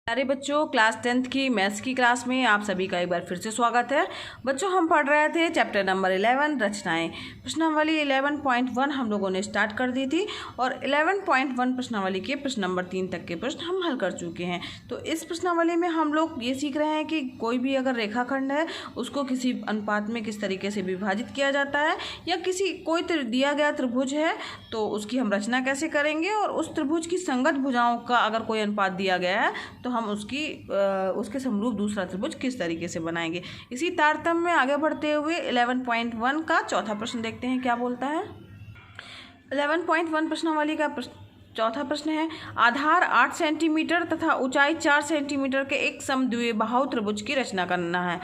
प्यारे बच्चों, class 10th की मैथ्स की क्लास में आप सभी का एक बार फिर से स्वागत है। बच्चों, हम पढ़ रहे थे चैप्टर नंबर 11 रचनाएं। प्रश्नावली 11.1 हम लोगों ने स्टार्ट कर दी थी और 11.1 प्रश्नावली के प्रश्न नंबर 3 तक के प्रश्न हम हल कर चुके हैं। तो इस प्रश्नावली में हम लोग ये सीख रहे हैं कि कोई भी अगर रेखाखंड है उसको किसी अनुपात में किस तरीके से विभाजित किया जाता है, या कोई दिया गया त्रिभुज है तो उसकी हम रचना कैसे करेंगे, और उस त्रिभुज की संगत भुजाओं का अगर कोई अनुपात दिया गया है तो हम उसके समरूप दूसरा त्रिभुज किस तरीके से बनाएंगे। इसी तारतम्य में आगे बढ़ते हुए 11.1 का चौथा प्रश्न देखते हैं क्या बोलता है। 11.1 प्रश्नावली का चौथा प्रश्न है, आधार 8 सेंटीमीटर तथा ऊंचाई 4 सेंटीमीटर के एक समद्विबाहु त्रिभुज की रचना करना है,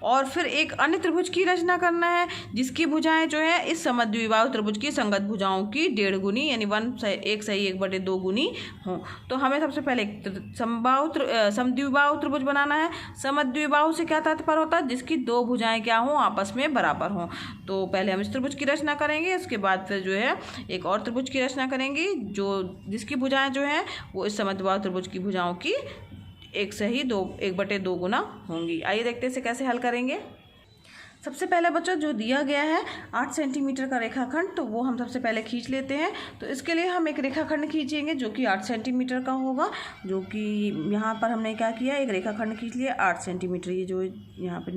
और फिर एक अन्य त्रिभुज की रचना करना है जिसकी भुजाएं जो है इस समद्विबाहु त्रिभुज की संगत भुजाओं की 1.5 गुनी यानी 1/1 गुनी हों। तो हमें सबसे पहले समद्विबाहु त्रिभुज बनाना है। समद्विबाहु से क्या तात्पर्य होता है? जिसकी दो भुजाएं क्या हों, आपस में बराबर हों। तो पहले हम इस त्रिभुज की रचना करेंगे, उसके बाद फिर जो है एक और त्रिभुज की रचना करेंगे जिसकी भुजाएं जो हैं वो इस समद्विबाहु त्रिभुज की भुजाओं की 1/2 गुना होंगी। आइए देखते हैं इसे कैसे हल करेंगे। सबसे पहले बच्चों जो दिया गया है 8 सेंटीमीटर का रेखाखंड, तो वो हम सबसे पहले खींच लेते हैं। तो इसके लिए हम एक रेखाखंड खींचेंगे जो कि 8 सेंटीमीटर का होगा, जो कि यहाँ पर हमने क्या किया, एक रेखाखंड खींच लिया 8 सेंटीमीटर। ये जो यहाँ पर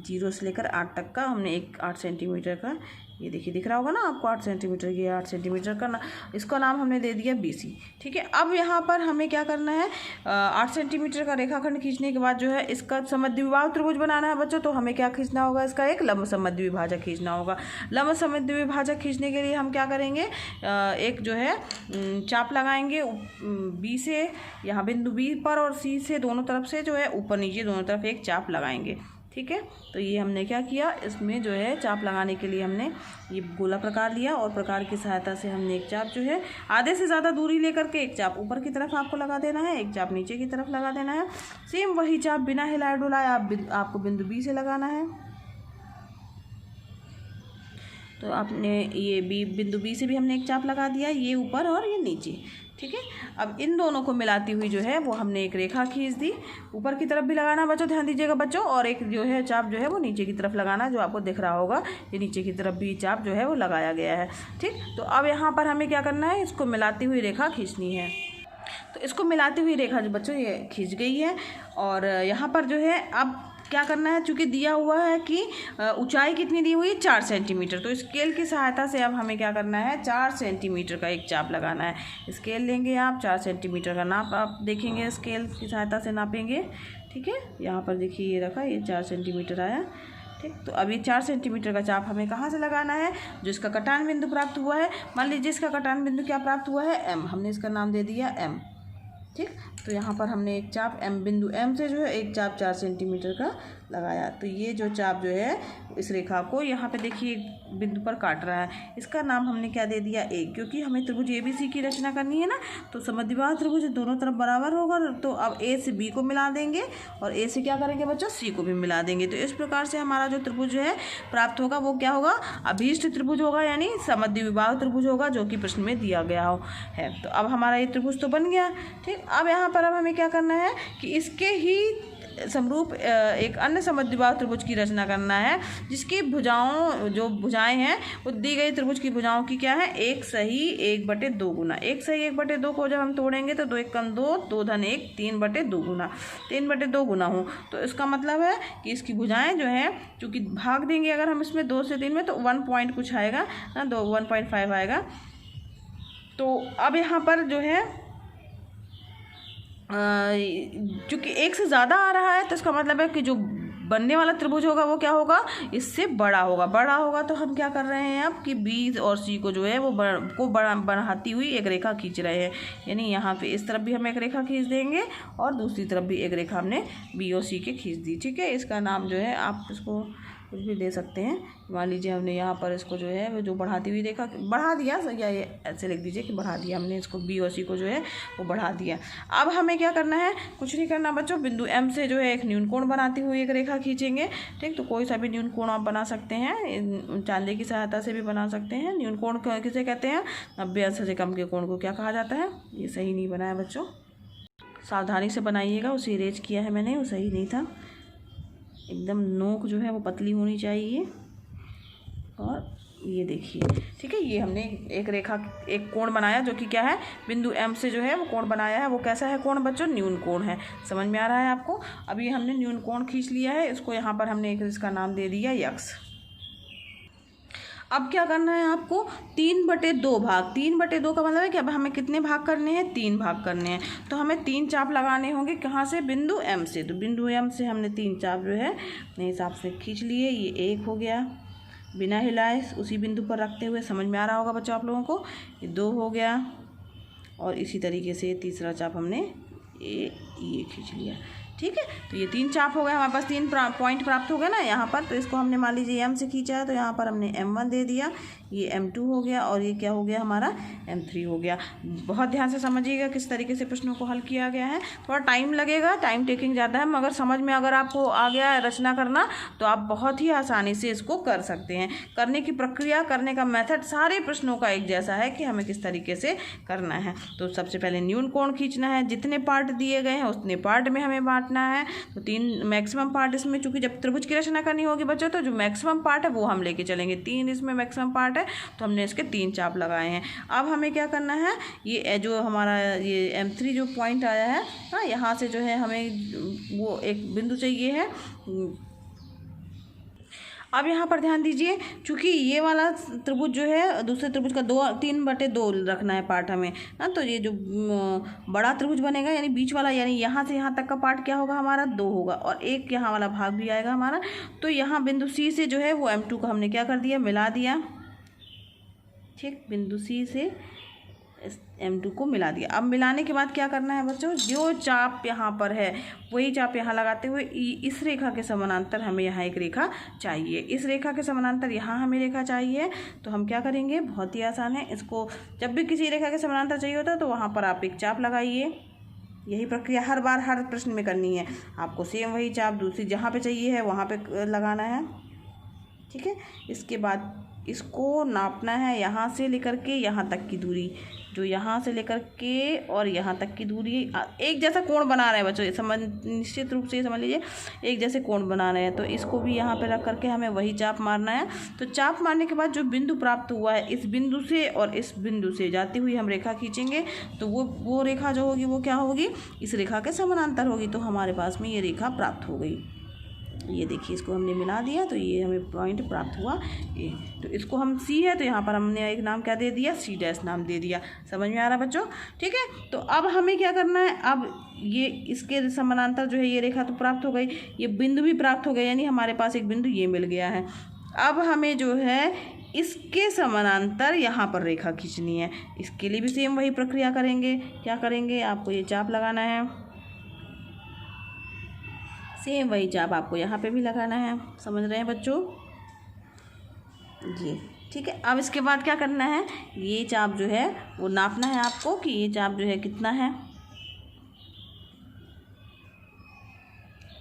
0 से लेकर 8 तक का हमने एक 8 सेंटीमीटर का, ये देखिए दिख रहा होगा ना आपको 8 सेंटीमीटर, ये 8 सेंटीमीटर का ना, इसका नाम हमने दे दिया BC। ठीक है, अब यहाँ पर हमें क्या करना है, 8 सेंटीमीटर का रेखाखंड खींचने के बाद जो है इसका समद्विबाहु त्रिभुज बनाना है बच्चों। तो हमें क्या खींचना होगा, इसका एक लंब समद्विभाजक खींचना होगा। लंब समद्विभाजक खींचने के लिए हम क्या करेंगे, एक जो है चाप लगाएंगे B से, यहाँ बिंदु B पर, और C से दोनों तरफ से जो है ऊपर नीचे दोनों तरफ एक चाप लगाएंगे। ठीक है, तो ये हमने क्या किया, इसमें जो है चाप लगाने के लिए हमने ये गोला प्रकार लिया, और प्रकार की सहायता से हमने एक चाप जो है आधे से ज़्यादा दूरी लेकर के एक चाप ऊपर की तरफ आपको लगा देना है, एक चाप नीचे की तरफ लगा देना है। सेम वही चाप बिना हिलाए डुलाए आपको बिंदु B से लगाना है। तो आपने ये बिंदु B से भी हमने एक चाप लगा दिया, ये ऊपर और ये नीचे। ठीक है, अब इन दोनों को मिलाती हुई जो है वो हमने एक रेखा खींच दी। ऊपर की तरफ भी लगाना बच्चों, ध्यान दीजिएगा बच्चों, और एक जो है चाप जो है वो नीचे की तरफ लगाना, जो आपको दिख रहा होगा ये नीचे की तरफ भी चाप जो है वो लगाया गया है। ठीक, तो अब यहाँ पर हमें क्या करना है, इसको मिलाती हुई रेखा खींचनी है। तो इसको मिलाती हुई रेखा जो बच्चों ये खींच गई है, और यहाँ पर जो है अब क्या करना है, चूँकि दिया हुआ है कि ऊंचाई कितनी दी हुई है 4 सेंटीमीटर, तो स्केल की सहायता से अब हमें क्या करना है, 4 सेंटीमीटर का एक चाप लगाना है। स्केल लेंगे आप, 4 सेंटीमीटर का नाप आप देखेंगे, स्केल की सहायता से नापेंगे। ठीक है, यहाँ पर देखिए ये रखा, ये 4 सेंटीमीटर आया। ठीक, तो अभी 4 सेंटीमीटर का चाप हमें कहाँ से लगाना है, जो इसका कटान बिंदु प्राप्त हुआ है। मान लीजिए इसका कटान बिंदु क्या प्राप्त हुआ है, M, हमने इसका नाम दे दिया M। ठीक, तो यहाँ पर हमने एक चाप बिंदु M से जो है एक चाप 4 सेंटीमीटर का लगाया। तो ये जो चाप जो है इस रेखा को यहाँ पे देखिए बिंदु पर काट रहा है, इसका नाम हमने क्या दे दिया A, क्योंकि हमें त्रिभुज ABC की रचना करनी है ना, तो समद्विबाहु त्रिभुज दोनों तरफ बराबर होगा। तो अब A से B को मिला देंगे, और A से क्या करेंगे बच्चों, C को भी मिला देंगे। तो इस प्रकार से हमारा जो त्रिभुज है प्राप्त होगा वो क्या होगा, अभीष्ट त्रिभुज होगा, यानी समद्विबाहु त्रिभुज होगा, जो कि प्रश्न में दिया गया है। तो अब हमारा ये त्रिभुज तो बन गया। ठीक, अब यहाँ पर अब हमें क्या करना है कि इसके ही समरूप एक अन्य समद्विबाहु त्रिभुज की रचना करना है, जिसकी भुजाएं हैं वो दी गई त्रिभुज की भुजाओं की क्या है, 1/1 गुना। 1/1 को जब हम तोड़ेंगे तो 2 × 1 2, 2 × 1 3/2 गुना, 3/2 गुना हो। तो इसका मतलब है कि इसकी भुजाएं जो हैं, चूँकि भाग देंगे अगर हम इसमें 2 से 3 में, तो 1 पॉइंट कुछ आएगा ना, 1.5 आएगा। तो अब यहाँ पर जो है चूँकि 1 से ज़्यादा आ रहा है, तो इसका मतलब है कि जो बनने वाला त्रिभुज होगा वो क्या होगा, इससे बड़ा होगा। तो हम क्या कर रहे हैं अब कि B और C को जो है वो बढ़ाती हुई एक रेखा खींच रहे हैं, यानी यहाँ पे इस तरफ भी हम एक रेखा खींच देंगे, और दूसरी तरफ भी एक रेखा हमने B और C के खींच दी। ठीक है, इसका नाम जो है आप इसको कुछ भी दे सकते हैं। मान लीजिए हमने यहाँ पर इसको जो है वो जो बढ़ाती हुई रेखा बढ़ा दिया, या ये ऐसे लिख दीजिए कि बढ़ा दिया हमने इसको, B और C को जो है वो बढ़ा दिया। अब हमें क्या करना है, कुछ नहीं करना बच्चों, बिंदु M से जो है एक न्यून कोण बनाती हुई एक रेखा खींचेंगे। ठीक, तो कोई सा भी न्यून कोण आप बना सकते हैं, चांदे की सहायता से भी बना सकते हैं। न्यून कोण किसे कहते हैं, 90 अंश से कम के कोण को क्या कहा जाता है, ये सही नहीं बना है बच्चों। सावधानी से बनाइएगा। उसे इरेज किया है मैंने, वो सही नहीं था। एकदम नोक जो है वो पतली होनी चाहिए। और ये देखिए, ठीक है, ये हमने एक कोण बनाया जो कि क्या है, बिंदु एम से जो है वो कोण बनाया है। वो कैसा है कोण बच्चों? न्यून कोण है। समझ में आ रहा है आपको? अब ये हमने न्यून कोण खींच लिया है। इसको यहाँ पर हमने इसका नाम दे दिया यक्स। अब क्या करना है आपको? 3/2 भाग। 3/2 का मतलब है कि अब हमें कितने भाग करने हैं? 3 भाग करने हैं। तो हमें 3 चाप लगाने होंगे। कहाँ से? बिंदु एम से। तो बिंदु एम से हमने 3 चाप जो है अपने हिसाब से खींच लिए। ये 1 हो गया, बिना हिलाए उसी बिंदु पर रखते हुए। समझ में आ रहा होगा बच्चों आप लोगों को? ये 2 हो गया, और इसी तरीके से तीसरा चाप हमने ये खींच लिया। ठीक है, तो ये 3 चाप हो गए हमारे पास। 3 पॉइंट प्राप्त हो गए ना यहाँ पर। तो इसको हमने मान लीजिए एम से खींचा है, तो यहाँ पर हमने M1 दे दिया, ये M2 हो गया, और ये क्या हो गया हमारा? M3 हो गया। बहुत ध्यान से समझिएगा किस तरीके से प्रश्नों को हल किया गया है। थोड़ा टाइम लगेगा, टाइम टेकिंग ज़्यादा है, मगर समझ में अगर आपको आ गया है रचना करना, तो आप बहुत ही आसानी से इसको कर सकते हैं। करने की प्रक्रिया, करने का मेथड सारे प्रश्नों का एक जैसा है कि हमें किस तरीके से करना है। तो सबसे पहले न्यून कोण खींचना है। जितने पार्ट दिए गए हैं उतने पार्ट में हमें बांटना है। तो 3 मैक्सिमम पार्ट इसमें, चूंकि जब त्रिभुज की रचना करनी होगी बच्चों, तो जो मैक्सिमम पार्ट है वो हम लेके चलेंगे। 3 इसमें मैक्सिमम पार्ट है, तो हमने इसके 3 चाप लगाए हैं। अब हमें क्या करना है? ये जो हमारा ये M3 जो पॉइंट आया है, हाँ, यहाँ से जो है हमें वो एक बिंदु चाहिए है। अब यहाँ पर ध्यान दीजिए, चूँकि ये वाला त्रिभुज जो है दूसरे त्रिभुज का 3/2 रखना है पार्ट हमें ना। तो ये जो बड़ा त्रिभुज बनेगा, यानी बीच वाला, यानी यहाँ से यहाँ तक का पार्ट क्या होगा हमारा? 2 होगा, और एक यहाँ वाला भाग भी आएगा हमारा। तो यहाँ बिंदु C से जो है वो M2 का हमने क्या कर दिया? मिला दिया। ठीक, बिंदु C से M2 को मिला दिया। अब मिलाने के बाद क्या करना है बच्चों? जो चाप यहाँ पर है वही चाप यहाँ लगाते हुए इस रेखा के समानांतर हमें यहाँ एक रेखा चाहिए। इस रेखा के समानांतर यहाँ हमें रेखा चाहिए। तो हम क्या करेंगे? बहुत ही आसान है। इसको जब भी किसी रेखा के समानांतर चाहिए होता है तो वहाँ पर आप एक चाप लगाइए। यही प्रक्रिया हर बार हर प्रश्न में करनी है आपको। सेम वही चाप दूसरी जहाँ पे चाहिए है वहाँ पे लगाना है। ठीक है, इसके बाद इसको नापना है यहाँ से लेकर के यहाँ तक की दूरी। जो यहाँ से लेकर के और यहाँ तक की दूरी एक जैसा कोण बना रहे हैं बच्चों, समझ निश्चित रूप से समझ लीजिए, एक जैसे कोण बना रहे हैं। तो इसको भी यहाँ पे रख करके हमें वही चाप मारना है। तो चाप मारने के बाद जो बिंदु प्राप्त हुआ है, इस बिंदु से और इस बिंदु से जाती हुई हम रेखा खींचेंगे। तो वो रेखा जो होगी वो क्या होगी? इस रेखा के समानांतर होगी। तो हमारे पास में ये रेखा प्राप्त हो गई। ये देखिए, इसको हमने मिला दिया, तो ये हमें पॉइंट प्राप्त हुआ। ये तो इसको हम C है, तो यहाँ पर हमने एक नाम क्या दे दिया? C' नाम दे दिया। समझ में आ रहा बच्चों? ठीक है, तो अब हमें क्या करना है? अब ये इसके समानांतर जो है ये रेखा तो प्राप्त हो गई, ये बिंदु भी प्राप्त हो गया, यानी हमारे पास एक बिंदु ये मिल गया है। अब हमें जो है इसके समानांतर यहाँ पर रेखा खींचनी है। इसके लिए भी सेम वही प्रक्रिया करेंगे। क्या करेंगे? आपको ये चाप लगाना है, सेम वही चाप आपको यहाँ पे भी लगाना है। समझ रहे हैं बच्चों जी? ठीक है, अब इसके बाद क्या करना है? ये चाप जो है वो नापना है आपको कि ये चाप जो है कितना है।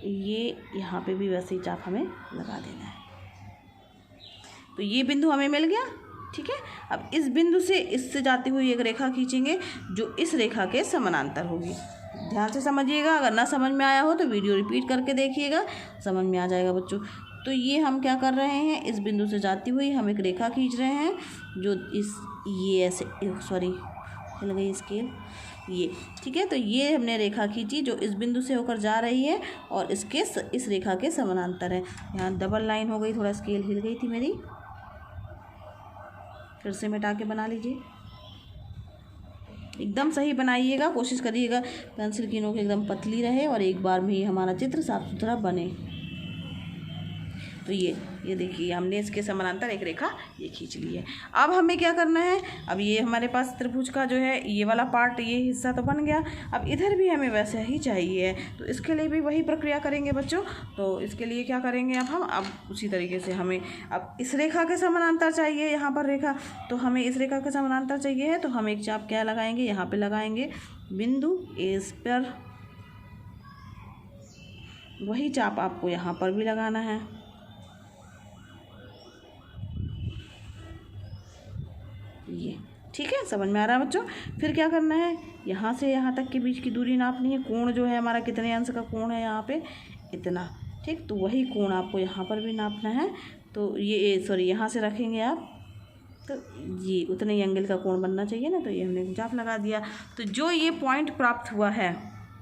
ये यहाँ पे भी वैसे ही चाप हमें लगा देना है। तो ये बिंदु हमें मिल गया। ठीक है, अब इस बिंदु से इससे जाती हुई एक रेखा खींचेंगे जो इस रेखा के समानांतर होगी। ध्यान से समझिएगा, अगर ना समझ में आया हो तो वीडियो रिपीट करके देखिएगा, समझ में आ जाएगा बच्चों। तो ये हम क्या कर रहे हैं? इस बिंदु से जाती हुई हम एक रेखा खींच रहे हैं जो ये ऐसे, सॉरी हिल गई स्केल, ये। ठीक है, तो ये हमने रेखा खींची जो इस बिंदु से होकर जा रही है और इस रेखा के समानांतर है। यहाँ डबल लाइन हो गई, थोड़ा स्केल हिल गई थी मेरी, फिर से मिटा के बना लीजिए। एकदम सही बनाइएगा, कोशिश करिएगा पेंसिल की नोक एकदम पतली रहे और एक बार में ही हमारा चित्र साफ सुथरा बने। तो ये देखिए, हमने इसके समानांतर एक रेखा ये खींच ली है। अब हमें क्या करना है? अब ये हमारे पास त्रिभुज का जो है ये वाला पार्ट, ये हिस्सा तो बन गया। अब इधर भी हमें वैसा ही चाहिए, तो इसके लिए भी वही प्रक्रिया करेंगे बच्चों। तो इसके लिए क्या करेंगे अब उसी तरीके से हमें अब इस रेखा के समानांतर चाहिए, यहाँ पर रेखा, तो हमें इस रेखा के समानांतर चाहिए है। तो हम एक चाप क्या लगाएंगे? यहाँ पर लगाएंगे बिंदु A पर। वही चाप आपको यहाँ पर भी लगाना है। ये ठीक है, समझ में आ रहा है बच्चों? फिर क्या करना है? यहाँ से यहाँ तक के बीच की दूरी नापनी है। कोण जो है हमारा कितने अंश का कोण है यहाँ पे, इतना, ठीक। तो वही कोण आपको यहाँ पर भी नापना है। तो ये सॉरी यहाँ से रखेंगे आप, तो ये उतने ही एंगल का कोण बनना चाहिए ना। तो ये हमने चाप लगा दिया। तो जो ये पॉइंट प्राप्त हुआ है,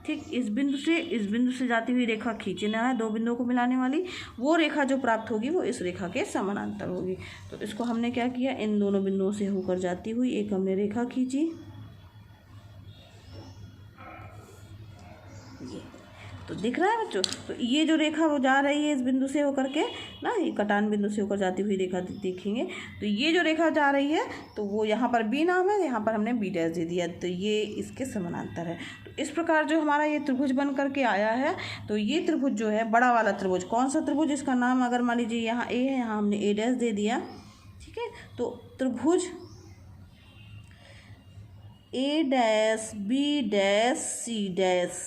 ठीक, इस बिंदु से जाती हुई रेखा खींचना है, दो बिंदुओं को मिलाने वाली। वो रेखा जो प्राप्त होगी वो इस रेखा के समानांतर होगी। तो इसको हमने क्या किया, इन दोनों बिंदुओं से होकर जाती हुई एक हमने रेखा खींची, ये तो दिख रहा है बच्चों। तो ये जो रेखा वो जा रही है इस बिंदु से होकर के ना, ये कटान बिंदु से होकर जाती हुई रेखा देखेंगे। तो ये जो रेखा जा रही है तो वो यहाँ पर बी नाम है, यहाँ पर हमने बी डैश दे दिया। तो ये इसके समानांतर है। तो इस प्रकार जो हमारा ये त्रिभुज बन करके आया है। तो ये त्रिभुज जो है, बड़ा वाला त्रिभुज, कौन सा त्रिभुज, इसका नाम अगर मान लीजिए यहाँ ए है, यहाँ हमने ए डैश दे दिया, ठीक है। तो त्रिभुज A dash B dash C dash,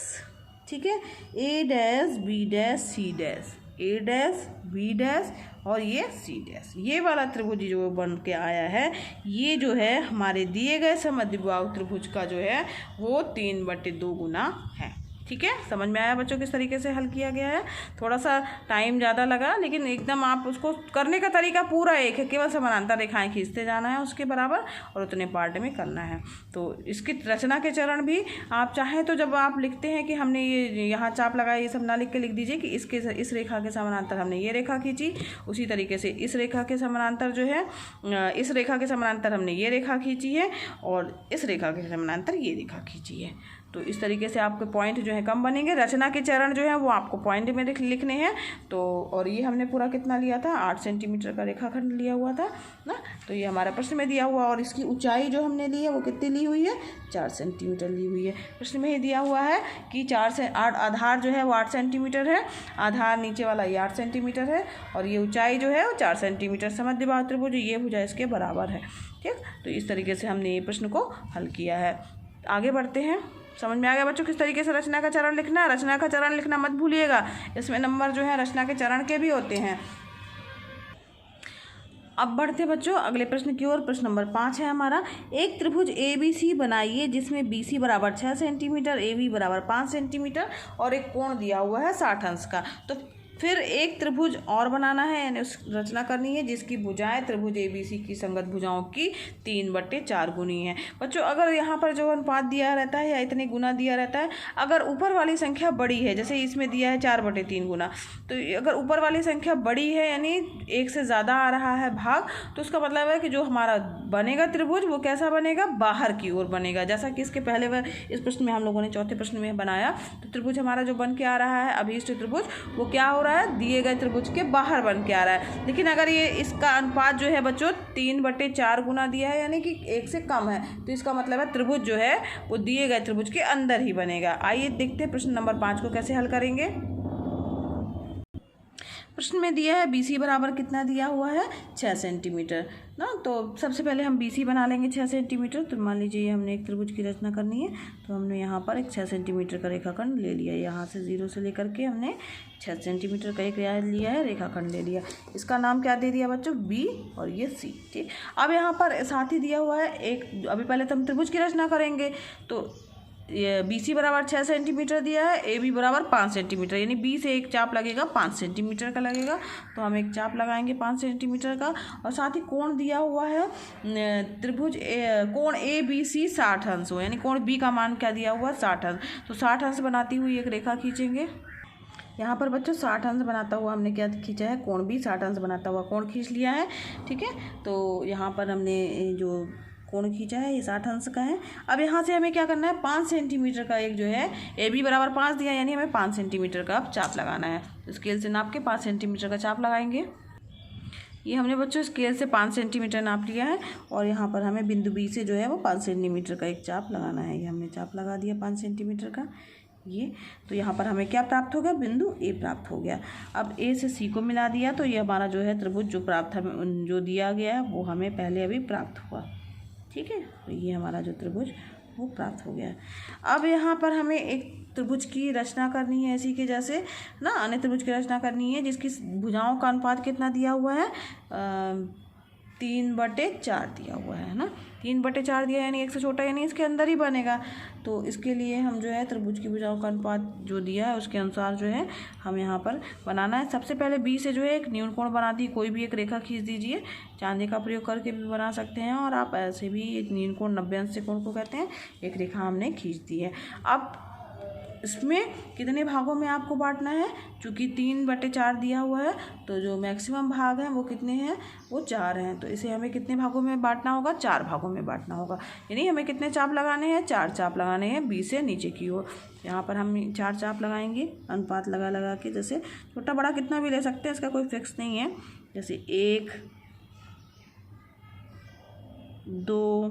ठीक है, A dash B dash C dash, A dash B dash और ये सी डैश, ये वाला त्रिभुज जो बन के आया है, ये जो है हमारे दिए गए समद्विबाहु त्रिभुज का जो है वो 3/2 गुना है। ठीक है, समझ में आया बच्चों किस तरीके से हल किया गया है। थोड़ा सा टाइम ज़्यादा लगा, लेकिन एकदम आप उसको करने का तरीका पूरा एक है, केवल समानांतर रेखाएं खींचते जाना है उसके बराबर और उतने पार्ट में करना है। तो इसकी रचना के चरण भी आप चाहें तो जब आप लिखते हैं कि हमने ये यहाँ चाप लगाया, ये सब ना लिख के लिख दीजिए कि इस रेखा के समानांतर हमने ये रेखा खींची, उसी तरीके से इस रेखा के समानांतर जो है, इस रेखा के समानांतर हमने ये रेखा खींची है और इस रेखा के समानांतर ये रेखा खींची है। तो इस तरीके से आपके पॉइंट जो है कम बनेंगे। रचना के चरण जो है वो आपको पॉइंट में लिखने हैं। तो और ये हमने पूरा कितना लिया था, 8 सेंटीमीटर का रेखाखंड लिया हुआ था ना। तो ये हमारा प्रश्न में दिया हुआ, और इसकी ऊंचाई जो हमने ली है वो कितनी ली हुई है, 4 सेंटीमीटर ली हुई है। प्रश्न में ही दिया हुआ है कि 4 से 8, आधार जो है वो 8 सेंटीमीटर है, आधार नीचे वाला ये 8 सेंटीमीटर है और ये ऊंचाई जो है वो 4 सेंटीमीटर। समद्विबाहु त्रिभुज ये भुजा इसके बराबर है। ठीक, तो इस तरीके से हमने ये प्रश्न को हल किया है। आगे बढ़ते हैं। समझ में आ गया बच्चों किस तरीके से रचना का चरण लिखना है। रचना का चरण लिखना मत भूलिएगा, इसमें नंबर जो है रचना के चरण के भी होते हैं। अब बढ़ते बच्चों अगले प्रश्न की ओर। प्रश्न नंबर 5 है हमारा, एक त्रिभुज ABC बनाइए जिसमें BC बराबर 6 सेंटीमीटर, AB बराबर 5 सेंटीमीटर और एक कोण दिया हुआ है 60 अंश का। तो फिर एक त्रिभुज और बनाना है, यानी उस रचना करनी है जिसकी भुजाएं त्रिभुज ABC की संगत भुजाओं की 3/4 गुनी है। बच्चों अगर यहाँ पर जो अनुपात दिया रहता है या इतने गुना दिया रहता है, अगर ऊपर वाली संख्या बड़ी है, जैसे इसमें दिया है 4/3 गुना, तो अगर ऊपर वाली संख्या बड़ी है यानी एक से ज़्यादा आ रहा है भाग, तो उसका मतलब है कि जो हमारा बनेगा त्रिभुज वो कैसा बनेगा, बाहर की ओर बनेगा। जैसा कि इसके पहले इस प्रश्न में हम लोगों ने चौथे प्रश्न में बनाया, तो त्रिभुज हमारा जो बन के आ रहा है अभीष्ट त्रिभुज, वो क्या हो रहा है, दिए गए त्रिभुज के बाहर बन के आ रहा है। लेकिन अगर ये इसका अनुपात जो है बच्चों 3/4 गुना दिया है, यानी कि 1 से कम है, तो इसका मतलब है त्रिभुज जो है वो दिए गए त्रिभुज के अंदर ही बनेगा। आइए देखते हैं प्रश्न नंबर 5 को कैसे हल करेंगे। प्रश्न में दिया है BC बराबर कितना दिया हुआ है, 6 सेंटीमीटर ना। तो सबसे पहले हम BC बना लेंगे 6 सेंटीमीटर। तो मान लीजिए हमने एक त्रिभुज की रचना करनी है, तो हमने यहाँ पर एक 6 सेंटीमीटर का रेखाखंड ले लिया। यहाँ से 0 से लेकर के हमने 6 सेंटीमीटर का एक लिया है, रेखाखंड ले लिया। इसका नाम क्या दे दिया बच्चों, B और ये C। ठीक, अब यहाँ पर साथ ही दिया हुआ है एक, अभी पहले तो हम त्रिभुज की रचना करेंगे। तो ये BC बराबर 6 सेंटीमीटर दिया है, AB बराबर 5 सेंटीमीटर, यानी B से एक चाप लगेगा 5 सेंटीमीटर का लगेगा। तो हम एक चाप लगाएंगे 5 सेंटीमीटर का। और साथ ही कोण दिया हुआ है त्रिभुज कोण ABC 60 अंश हो, यानी कोण B का मान क्या दिया हुआ है, 60 अंश। तो 60 अंश बनाती हुई एक रेखा खींचेंगे। यहाँ पर बच्चों 60 अंश बनाता हुआ हमने क्या खींचा है, कोण भी 60 अंश बनाता हुआ कोण खींच लिया है। ठीक है, तो यहाँ पर हमने जो कोण खींचा है ये 60 अंश का है। अब यहाँ से हमें क्या करना है, 5 सेंटीमीटर का एक जो है AB बराबर 5 दिया, यानी हमें 5 सेंटीमीटर का अब चाप लगाना है। तो स्केल से नाप के 5 सेंटीमीटर का चाप लगाएंगे। ये हमने बच्चों स्केल से 5 सेंटीमीटर नाप लिया है और यहाँ पर हमें बिंदु B से जो है वो 5 सेंटीमीटर का एक चाप लगाना है। ये हमने चाप लगा दिया 5 सेंटीमीटर का ये। तो यहाँ पर हमें क्या प्राप्त हो गया, बिंदु A प्राप्त हो गया। अब A से C को मिला दिया, तो ये हमारा जो है त्रिभुज जो प्राप्त हमें जो दिया गया है वो हमें पहले अभी प्राप्त हुआ। ठीक है, तो ये हमारा जो त्रिभुज वो प्राप्त हो गया। अब यहाँ पर हमें एक त्रिभुज की रचना करनी है ऐसी के जैसे ना, अन्य त्रिभुज की रचना करनी है जिसकी भुजाओं का अनुपात कितना दिया हुआ है, 3/4 दिया हुआ है ना, 3/4 दिया यानी 1 से छोटा यानी इसके अंदर ही बनेगा। तो इसके लिए हम जो है त्रिभुज की भुजाओं का अनुपात जो दिया है उसके अनुसार जो है हम यहाँ पर बनाना है। सबसे पहले बी से जो है एक न्यूनकोण बना दी, कोई भी एक रेखा खींच दीजिए। चांदी का प्रयोग करके भी बना सकते हैं और आप ऐसे भी एक न्यूनकोण 90 अंश से कोण को कहते हैं, एक रेखा हमने खींच दी है। अब इसमें कितने भागों में आपको बांटना है, चूँकि 3/4 दिया हुआ है तो जो मैक्सिमम भाग हैं वो कितने हैं, वो 4 हैं। तो इसे हमें कितने भागों में बांटना होगा, 4 भागों में बांटना होगा। यानी हमें कितने चाप लगाने हैं, 4 चाप लगाने हैं बी से नीचे की ओर। यहाँ पर हम 4 चाप लगाएंगे अनुपात लगा लगा के, जैसे छोटा बड़ा कितना भी ले सकते हैं, इसका कोई फिक्स नहीं है। जैसे 1 2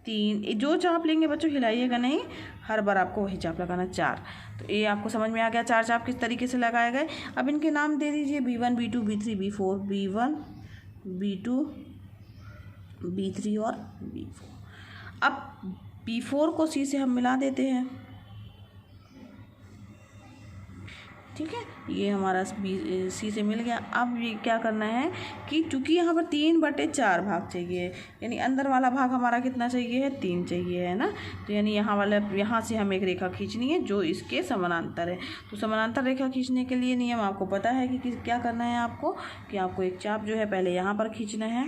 3, जो चाप लेंगे बच्चों हिलाइएगा नहीं, हर बार आपको वही चाप लगाना 4। तो ये आपको समझ में आ गया 4 चाप किस तरीके से लगाए गए। अब इनके नाम दे दीजिए B1 B2 B3 B4, B1 B2 B3 और B4। अब B4 को C से हम मिला देते हैं, ठीक है, ये हमारा सी से मिल गया। अब ये क्या करना है कि चूँकि यहाँ पर 3/4 भाग चाहिए, यानी अंदर वाला भाग हमारा कितना चाहिए है, 3 चाहिए है ना। तो यानी यहाँ से हमें एक रेखा खींचनी है जो इसके समानांतर है। तो समानांतर रेखा खींचने के लिए नियम आपको पता है कि क्या करना है आपको, कि आपको एक चाप जो है पहले यहाँ पर खींचना है।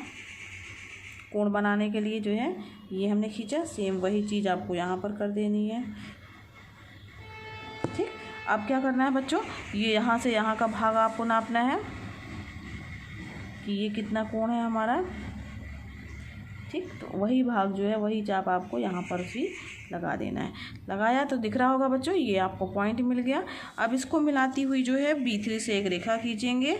कोण बनाने के लिए जो है ये हमने खींचा, सेम वही चीज़ आपको यहाँ पर कर देनी है, ठीक। अब क्या करना है बच्चों, ये यहाँ से यहाँ का भाग आपको नापना है कि ये कितना कोण है हमारा, ठीक। तो वही भाग जो है वही चाप आपको यहाँ पर भी लगा देना है। लगाया तो दिख रहा होगा बच्चों, ये आपको पॉइंट मिल गया। अब इसको मिलाती हुई जो है B3 से एक रेखा खींचेंगे,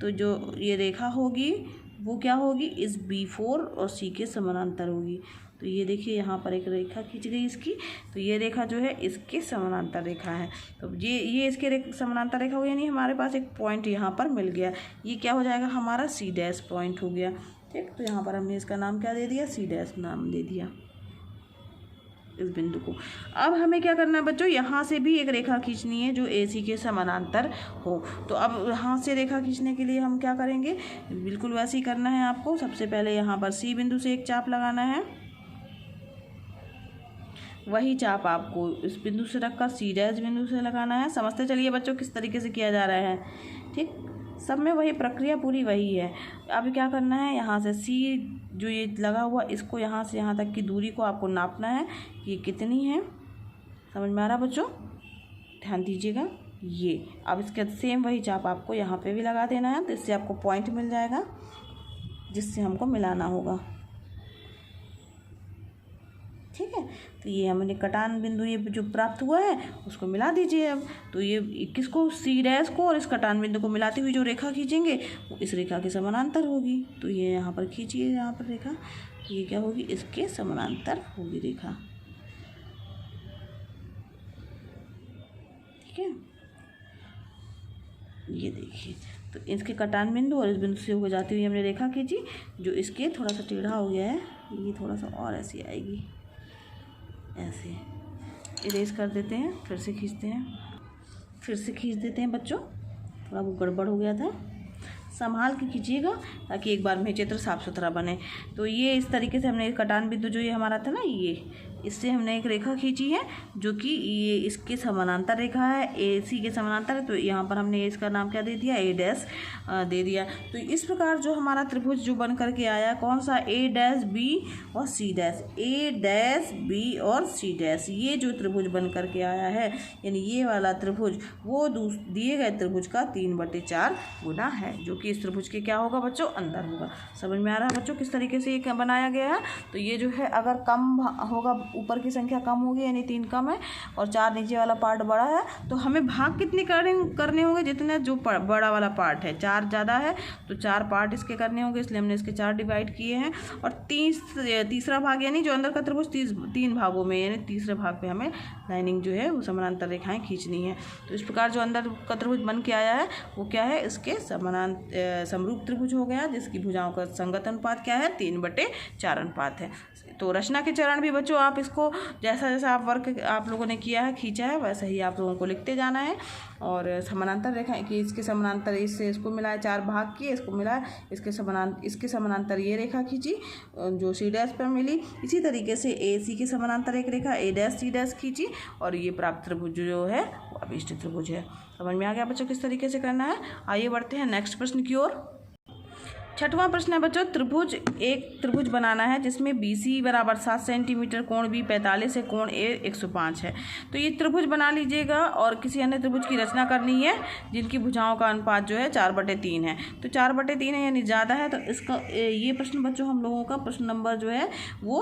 तो जो ये रेखा होगी वो क्या होगी, इस B4 और C के समानांतर होगी। तो ये देखिए यहाँ पर एक रेखा खींच गई इसकी, तो ये रेखा जो है इसके समानांतर रेखा है। तो ये इसके समानांतर रेखा हुई, यानी हमारे पास एक पॉइंट यहाँ पर मिल गया। ये क्या हो जाएगा, हमारा C' पॉइंट हो गया, ठीक। तो यहाँ पर हमने इसका नाम क्या दे दिया, C' नाम दे दिया इस बिंदु को। अब हमें क्या करना है बच्चों, यहाँ से भी एक रेखा खींचनी है जो AC के समानांतर हो। तो अब यहाँ से रेखा खींचने के लिए हम क्या करेंगे, बिल्कुल वैसे ही करना है आपको। सबसे पहले यहाँ पर C बिंदु से एक चाप लगाना है, वही चाप आपको इस बिंदु से रखकर C' बिंदु से लगाना है। समझते चलिए बच्चों किस तरीके से किया जा रहा है, ठीक। सब में वही प्रक्रिया पूरी वही है। अब क्या करना है, यहाँ से C जो ये लगा हुआ इसको यहाँ से यहाँ तक की दूरी को आपको नापना है कि ये कितनी है। समझ में आ रहा बच्चों, ध्यान दीजिएगा। ये अब इसके सेम वही चाप आपको यहाँ पे भी लगा देना है, तो इससे आपको पॉइंट मिल जाएगा जिससे हमको मिलाना होगा, ठीक है। तो ये हमने कटान बिंदु ये जो प्राप्त हुआ है उसको मिला दीजिए। अब तो ये किसको, C' को और इस कटान बिंदु को मिलाती हुई जो रेखा खींचेंगे वो इस रेखा के समानांतर होगी। तो ये यहाँ पर खींचिए, यहाँ पर रेखा, तो ये क्या होगी, इसके समानांतर होगी रेखा, ठीक है। ये देखिए, तो इसके कटान बिंदु और इस बिंदु से होकर जाती हुई हमने रेखा खींची जो इसके थोड़ा सा टेढ़ा हो गया है, ये थोड़ा सा और ऐसी आएगी, ऐसे इरेज कर देते हैं, फिर से खींचते हैं, फिर से खींच देते हैं बच्चों, थोड़ा वो गड़बड़ हो गया था, संभाल के खींचिएगा ताकि एक बार में चित्र साफ सुथरा बने। तो ये इस तरीके से हमने कटान बिंदु जो ये हमारा था ना, ये इससे हमने एक रेखा खींची है जो कि ये इसके समानांतर रेखा है, AC के समानांतर है। तो यहाँ पर हमने इसका नाम क्या दे दिया, A' दे दिया। तो इस प्रकार जो हमारा त्रिभुज जो बन करके आया, कौन सा, A' B और C', A' B और C', ये जो त्रिभुज बन करके आया है, यानी ये वाला त्रिभुज वो दिए गए त्रिभुज का 3/4 गुना है, जो कि इस त्रिभुज के क्या होगा बच्चों, अंदर होगा। समझ में आ रहा है बच्चों किस तरीके से ये बनाया गया है। तो ये जो है अगर कम होगा, ऊपर की संख्या कम होगी यानी 3 कम है और 4 नीचे वाला पार्ट बड़ा है, तो हमें भाग कितने करने होंगे, जितने जो बड़ा वाला पार्ट है, 4 ज़्यादा है तो 4 पार्ट इसके करने होंगे, इसलिए हमने इसके 4 डिवाइड किए हैं। और तीसरा भाग यानी जो अंदर का त्रिभुज 3 भागों में, यानी तीसरे भाग पे हमें लाइनिंग जो है वो समानांतर रेखाएं खींचनी है। तो इस प्रकार जो अंदर का त्रिभुज बन के आया है वो क्या है, इसके समरूप त्रिभुज हो गया, जिसकी भुजाओं का संगत अनुपात क्या है, 3/4 अनुपात है। तो रचना के चरण भी बच्चों आप इसको जैसा जैसा आप वर्क आप लोगों ने किया है, खींचा है, वैसा ही आप लोगों को लिखते जाना है। और समानांतर रेखा कि इसके समानांतर इससे इसको मिला है, 4 भाग किए, इसको मिला है, इसके समानांतर ये रेखा खींची जो सी डैश पर मिली। इसी तरीके से ए सी के समानांतर एक रेखा ए डैश सी डैश खींची और ये प्राप्त त्रिभुज जो है वो अभिष्ट त्रिभुज है। समझ में आ गया बच्चों किस तरीके से करना है। आइए बढ़ते हैं नेक्स्ट प्रश्न की ओर। छठवां प्रश्न है बच्चों, एक त्रिभुज बनाना है जिसमें BC बराबर 7 सेंटीमीटर, कोण B 45 है, कोण A 105 है। तो ये त्रिभुज बना लीजिएगा और किसी अन्य त्रिभुज की रचना करनी है जिनकी भुजाओं का अनुपात जो है 4/3 है। तो 4/3 है यानी ज़्यादा है, तो इसका ये प्रश्न बच्चों हम लोगों का प्रश्न नंबर जो है वो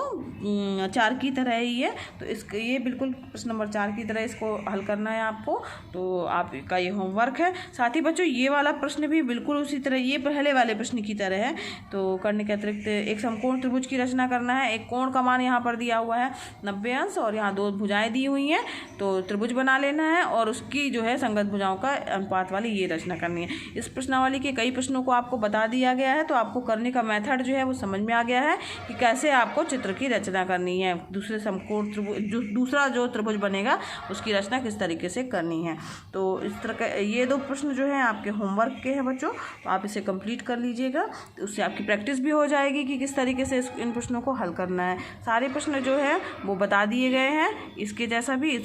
4 की तरह ही है। तो इसका ये बिल्कुल प्रश्न नंबर 4 की तरह इसको हल करना है आपको। तो आपका ये होमवर्क है। साथ ही बच्चों ये वाला प्रश्न भी बिल्कुल उसी तरह ये पहले वाले प्रश्न की तरह है। तो करने के अतिरिक्त एक समकोण त्रिभुज की रचना करना है। एक कोण का मान यहाँ पर दिया हुआ है 90 अंश और यहाँ 2 भुजाएं दी हुई हैं, तो त्रिभुज बना लेना है और उसकी जो है संगत भुजाओं का अनुपात वाली ये रचना करनी है। इस प्रश्नावली के कई प्रश्नों को आपको बता दिया गया है, तो आपको करने का मेथड जो है वो समझ में आ गया है कि कैसे आपको चित्र की रचना करनी है। दूसरे समकोण त्रिभुज दूसरा जो त्रिभुज बनेगा उसकी रचना किस तरीके से करनी है। तो इस तरह का ये 2 प्रश्न जो है आपके होमवर्क के हैं बच्चों, तो आप इसे कंप्लीट कर लीजिएगा। उससे आपकी प्रैक्टिस भी हो जाएगी कि किस तरीके से इन प्रश्नों को हल करना है। सारे प्रश्न जो है वो बता दिए गए हैं, इसके जैसा भी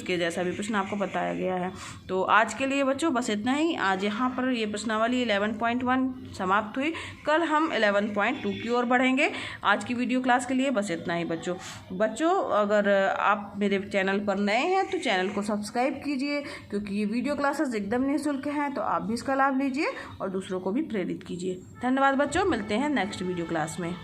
प्रश्न आपको बताया गया है। तो आज के लिए बच्चों बस इतना ही। आज यहाँ पर ये प्रश्नावली 11.1 समाप्त हुई। कल हम 11.2 की ओर बढ़ेंगे। आज की वीडियो क्लास के लिए बस इतना ही बच्चों अगर आप मेरे चैनल पर नए हैं तो चैनल को सब्सक्राइब कीजिए, क्योंकि ये वीडियो क्लासेस एकदम निःशुल्क हैं, तो आप भी इसका लाभ लीजिए और दूसरों को भी प्रेरित कीजिए। धन्यवाद बच्चों, मिलते हैं नेक्स्ट वीडियो क्लास में।